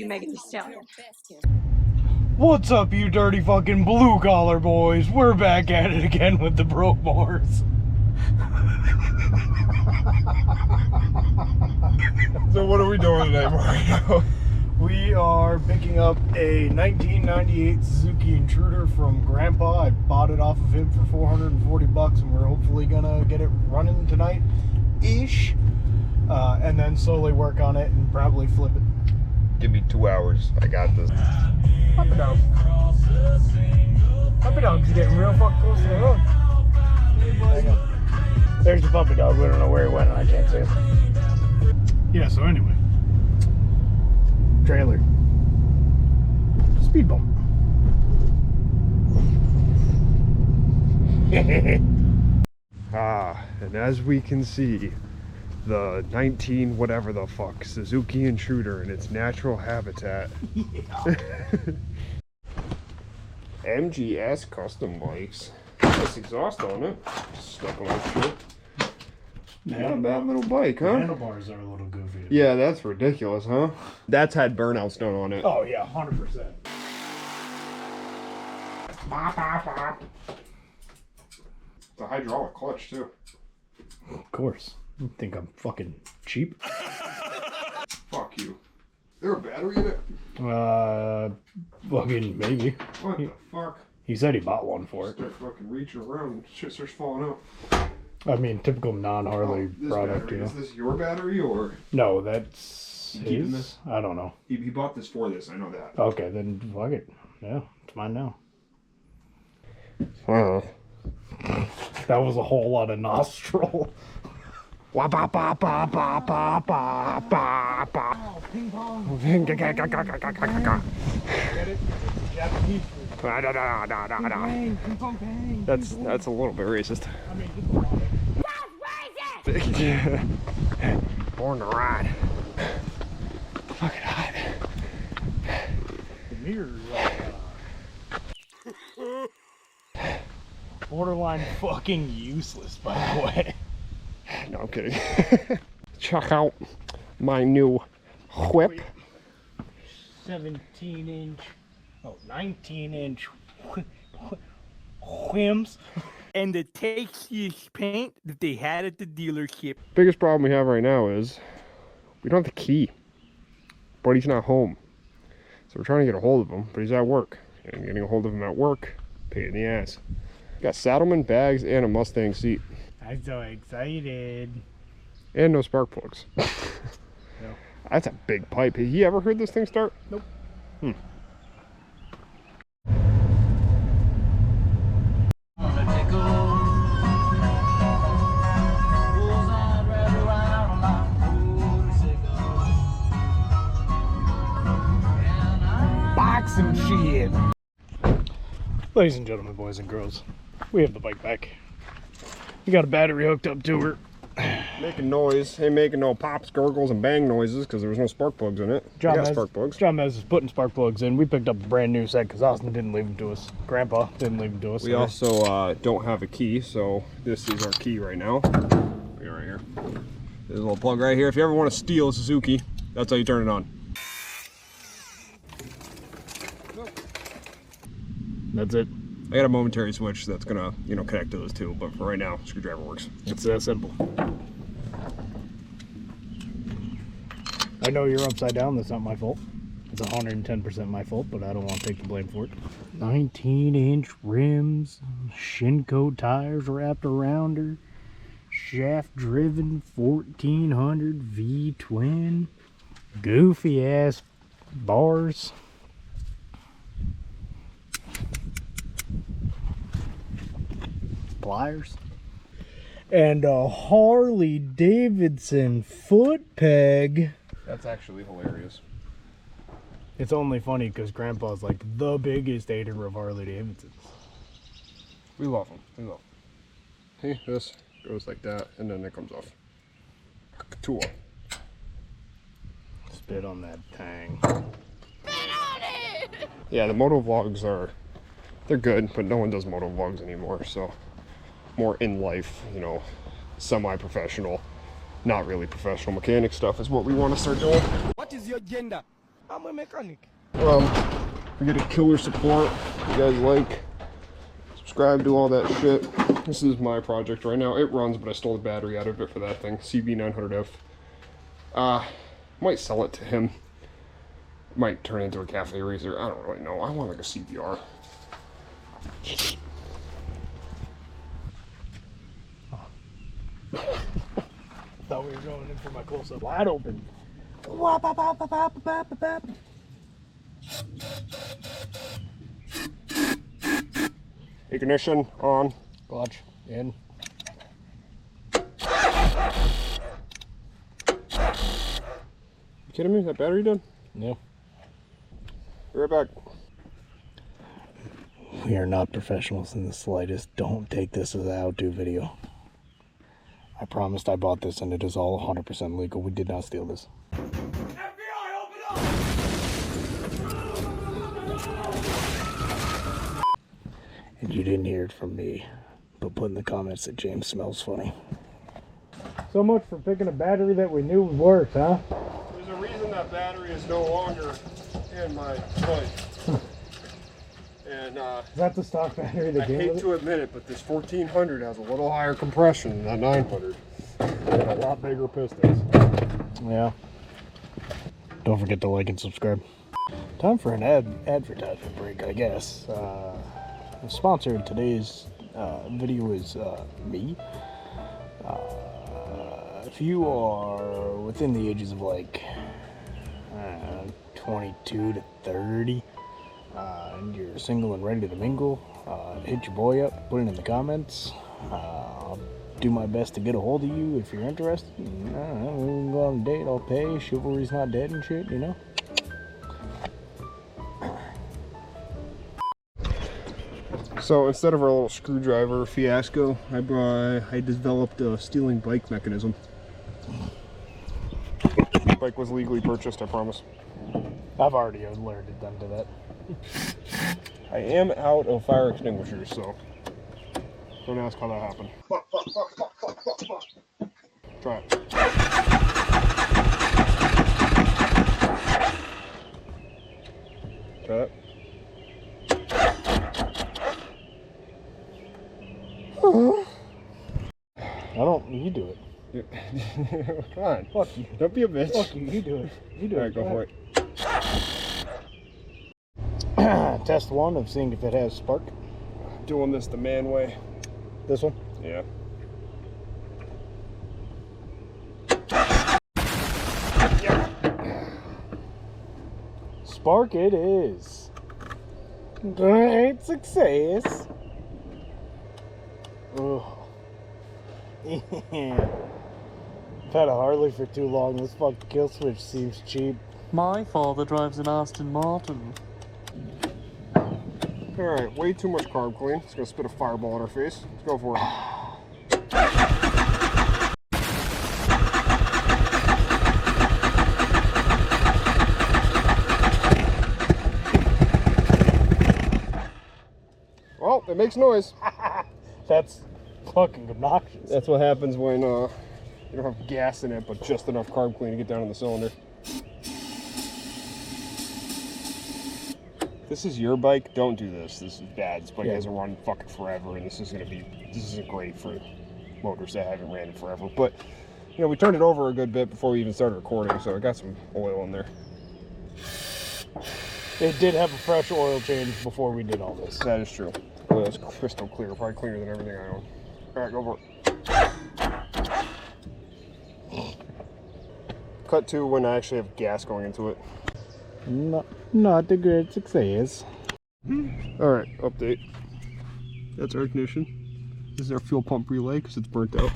Megan Thee Stallion. What's up, you dirty fucking blue collar boys? We're back at it again with the BrokeMours. So what are we doing today, Mario? We are picking up a 1998 Suzuki Intruder from Grandpa. I bought it off of him for 440 bucks, and we're hopefully gonna get it running tonight-ish. And then slowly work on it and probably flip it. Give me 2 hours. I got this. Puppy dog. Puppy dog's getting real fucking close to the road. There's the puppy dog. We don't know where he went, and I can't see him. Yeah, so anyway. Trailer. Speed bump. And as we can see, the 19 whatever the fuck Suzuki Intruder in its natural habitat. Yeah. MGS custom bikes. Nice exhaust on it. Just stuck on that shit. Not a bad little bike, huh? Handlebars are a little goofy. Yeah, that's ridiculous, huh? That's had burnouts done on it. Oh yeah, 100%. It's a hydraulic clutch too. Of course. You think I'm fucking cheap? Fuck you. Is there a battery in it? Fucking maybe. What the fuck? He said he bought one for it. Start fucking reaching around and shit starts falling out. I mean, typical non-Harley product, battery. you know. Is this your battery or? No, that's keeping his. this? I don't know. He bought this for this, I know that. Okay, then fuck it. Yeah, it's mine now. Wow. That was a whole lot of nostril. Wah ba ba ba ba ba ba ba ba. Oh, ping pong. Get it? Get it? Japanese food. Ping pong bang. That's a little bit racist. I mean, just a lot of it. Born to ride. Fucking hot. The mirrors are borderline fucking useless, by the way. No, I'm kidding. Check out my new whip. 19-inch whims. And the tastiest paint that they had at the dealership. Biggest problem we have right now is we don't have the key. Buddy's not home. So we're trying to get a hold of him, but he's at work. And getting a hold of him at work, pain in the ass. Got Saddleman bags and a Mustang seat. I'm so excited. And no spark plugs. No. That's a big pipe. Have you ever heard this thing start? Nope. Boxing shit. Ladies and gentlemen, boys and girls, we have the bike back. We got a battery hooked up to her. Making noise. Ain't making no pops, gurgles, and bang noises because there was no spark plugs in it. John Spark plugs. John Mez is putting spark plugs in. We picked up a brand new set because Austin didn't leave them to us. Grandpa didn't leave them to us. We also don't have a key, so this is our key right now. We got right here. There's a little plug right here. If you ever want to steal a Suzuki, that's how you turn it on. That's it. I got a momentary switch that's gonna, connect to those two, but for right now, screwdriver works. It's that simple. I know you're upside down. That's not my fault. It's 110% my fault, but I don't want to take the blame for it. 19-inch rims, Shinko tires wrapped around her, shaft-driven 1400 V-twin, goofy-ass bars. Pliers. And a Harley Davidson foot peg. That's actually hilarious. It's only funny because Grandpa's like the biggest hater of Harley Davidsons. We love them. We love them. See, this goes like that, and then it comes off. Tool. Spit on that tang. Yeah, the moto vlogs they're good, but no one does moto vlogs anymore, so more in life, semi-professional, not really professional mechanic stuff is what we want to start doing. What is your gender? I'm a mechanic. We get a killer support. If you guys like, subscribe, do all that shit. This is my project right now. It runs, but I stole the battery out of it for that thing. CB900F. Might sell it to him. Might turn into a cafe racer. I don't really know. I want like a CBR. Thought we were going in for my close-up. Wide open. Ignition on. Clutch in. You kidding me? Is that battery done? Yeah. Be right back. We are not professionals in the slightest. Don't take this as a how-to video. I promised I bought this and it is all 100% legal. We did not steal this. FBI, open up! And you didn't hear it from me, but put in the comments that James smells funny. So much for picking a battery that we knew would work, huh? There's a reason that battery is no longer in my bike. And Is that the stock battery that I came hate with to admit it, but this 1400 has a little higher compression than that 900. And a lot bigger pistons. it? Yeah. Don't forget to like and subscribe. Time for an advertisement break, I guess. The sponsor of today's video is me. If you are within the ages of like 22 to 30, and you're single and ready to mingle, hit your boy up, put it in the comments. I'll do my best to get a hold of you if you're interested. I don't know, we can go on a date, I'll pay, chivalry's not dead and shit, you know? So instead of our little screwdriver fiasco, I developed a stealing bike mechanism. The bike was legally purchased, I promise. I've already alerted them to that. I am out of fire extinguishers, so don't ask how that happened. Try it. Try that. You do it. Come on. Fuck you. Don't be a bitch. Fuck you, you do it. You do Alright, it. go for it. Test one of seeing if it has spark. Doing this the man way. This one? Yeah. Spark it is. Great success. Oh. Yeah. I've had a Harley for too long. This fucking kill switch seems cheap. My father drives an Aston Martin. Alright, way too much carb clean. It's gonna spit a fireball in our face. Let's go for it. Well, it makes noise. That's fucking obnoxious. That's what happens when you don't have gas in it, but just enough carb clean to get down in the cylinder. If this is your bike, don't do this. This is bad. This bike hasn't run fucking forever, and this isn't great for motors that haven't ran in forever. But you know, we turned it over a good bit before we even started recording, so I got some oil in there. It did have a fresh oil change before we did all this. That is true. Oil is crystal clear, probably cleaner than everything I own. All right, go for it. Cut to when I actually have gas going into it. Not a great success. All right, update. That's our ignition. This is our fuel pump relay because it's burnt out.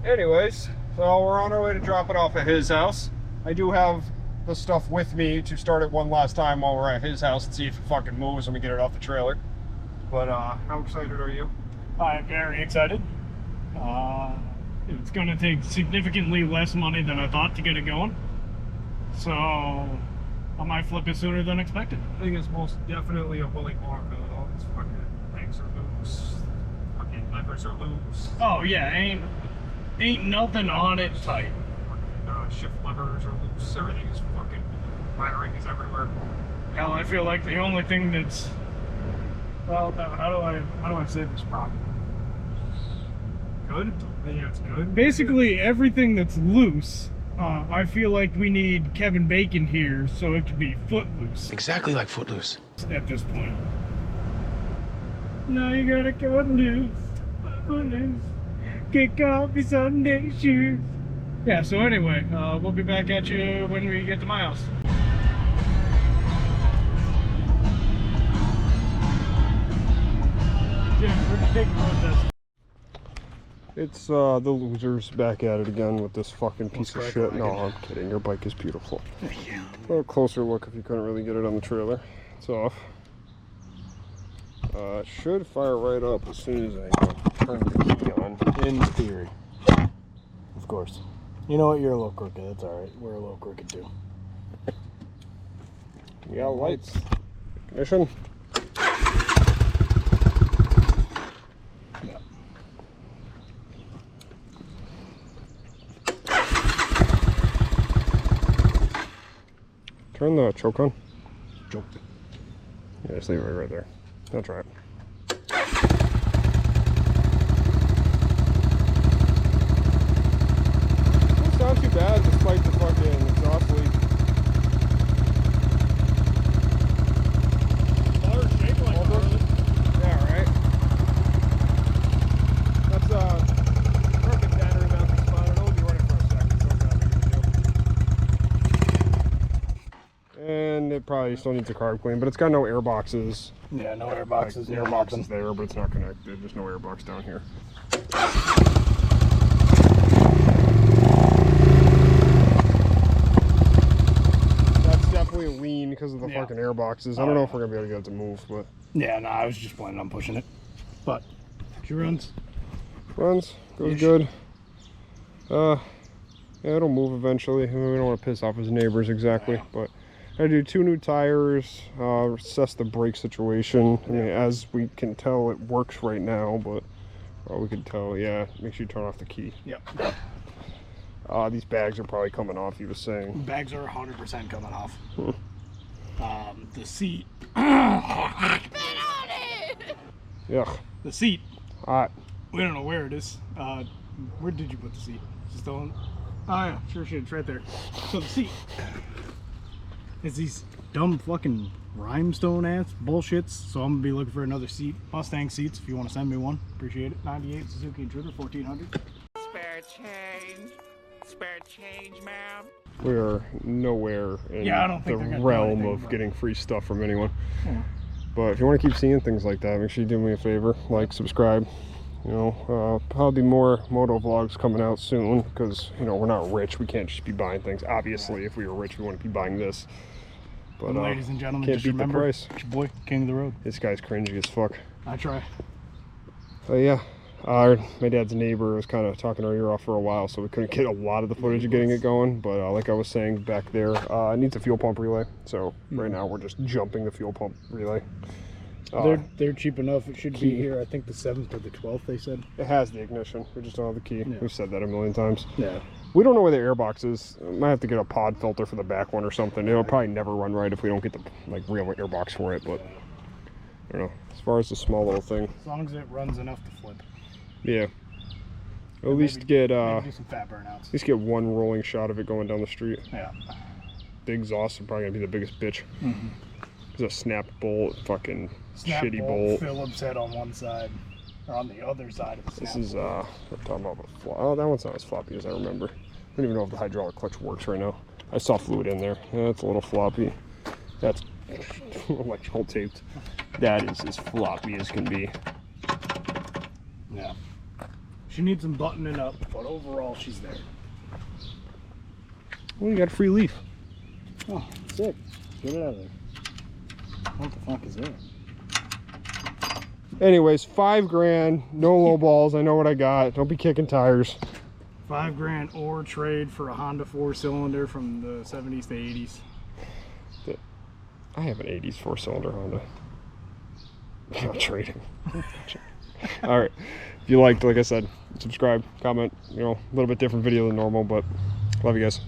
anyways, so we're on our way to drop it off at his house. I do have the stuff with me to start it one last time while we're at his house and see if it fucking moves when we get it off the trailer. But how excited are you? I'm very excited. It's gonna take significantly less money than I thought to get it going. So I might flip it sooner than expected. I think it's most definitely a bully car, though. All these fucking things are loose. Fucking levers are loose. Oh yeah, ain't nothing on it tight. Shift levers are loose. Everything is fucking wiring is everywhere. Hell, I feel like the only thing that's, well, how do I say this properly? Good? Yeah, it's good. Basically, everything that's loose, I feel like we need Kevin Bacon here so it can be footloose. Exactly like Footloose. At this point. Now you gotta go loose, footloose. Kick off your Sunday shoes. Yeah, so anyway, we'll be back at you when we get to my house. Yeah, we're just taking a road test. It's the losers back at it again with this fucking piece of shit. No, I'm kidding. Your bike is beautiful. Thank you. A little closer look if you couldn't really get it on the trailer. It's off. It should fire right up as soon as I turn the key on. In theory. Of course. You know what? You're a little crooked. That's alright. We're a little crooked too. We got lights. Ignition. Yeah. Turn the choke on. Choke. Yeah, just leave it right there. I'll try it. It's not too bad despite the fucking exhaust leak. Color shape like Yeah, right. That's perfect battery mounting spot. It'll be running for a second, so it's not a big deal. And it probably still needs a carb clean, but it's got no air boxes. Yeah, no air boxes. Air box is there, but it's not connected. There's no air box down here. That's definitely a lean because of the fucking air boxes. I don't know if we're gonna be able to get it to move, but yeah, no, I was just planning on pushing it. But she runs. Runs, goes good. Yeah, it'll move eventually. I mean, we don't want to piss off his neighbors exactly, but I do 2 new tires, assess the brake situation. I mean, as we can tell, it works right now, but we can tell, yeah, make sure you turn off the key. Yep. These bags are probably coming off, he was saying. Bags are 100% coming off. The seat. Yuck. The seat. Hot. We don't know where it is. Where did you put the seat? Just on. Oh yeah, sure shit, it's right there. So the seat is these dumb fucking rhinestone ass bullshits. So I'm gonna be looking for another seat. Mustang seats, if you want to send me one, appreciate it. 98 Suzuki Intruder, 1400. Spare change. Spare change, ma'am. We are nowhere in Yeah, I don't think the they're gonna do realm anything of about getting free stuff from anyone. Yeah. But if you want to keep seeing things like that, make sure you do me a favor, like, subscribe. You know, probably more moto vlogs coming out soon because, you know, we're not rich. We can't just be buying things. Obviously, if we were rich, we wouldn't be buying this. But ladies and gentlemen, can't just beat remember, the price. it's your boy, King of the Road. This guy's cringy as fuck. I try. So yeah, my dad's neighbor was kind of talking our ear off for a while, so we couldn't get a lot of the footage of getting it going. But like I was saying back there, it needs a fuel pump relay. So right now we're just jumping the fuel pump relay. They're cheap enough. It should be here, I think the 7th or the 12th, they said. It has the ignition. We just don't have the key. Yeah. We've said that a million times. Yeah. We don't know where the airbox is. Might have to get a pod filter for the back one or something. It'll probably never run right if we don't get the real airbox for it. But I don't know. As far as the small little thing, As long as it runs enough to flip. yeah. At least get maybe do some fat burnouts. at least get one rolling shot of it going down the street. Yeah. The exhaust is probably gonna be the biggest bitch. There's a snap bolt, fucking Snap shitty bolt, bolt. Phillips head on one side, or on the other side of the snap This is bolt. we're talking about oh, that one's not as floppy as I remember. I don't even know if the hydraulic clutch works right now. I saw fluid in there. Yeah, it's a little floppy. That's electrical taped. That is as floppy as can be. Yeah. She needs some buttoning up, but overall she's there. Well, you got a free leaf. Oh, sick. Get it out of there. What the fuck is that? Anyways, $5 grand, no low balls. I know what I got. Don't be kicking tires. $5 grand or trade for a Honda 4-cylinder from the 70s to 80s. I have an 80s 4-cylinder Honda. I'm not trading. All right. If you liked, like I said, subscribe, comment. You know, a little bit different video than normal, but love you guys.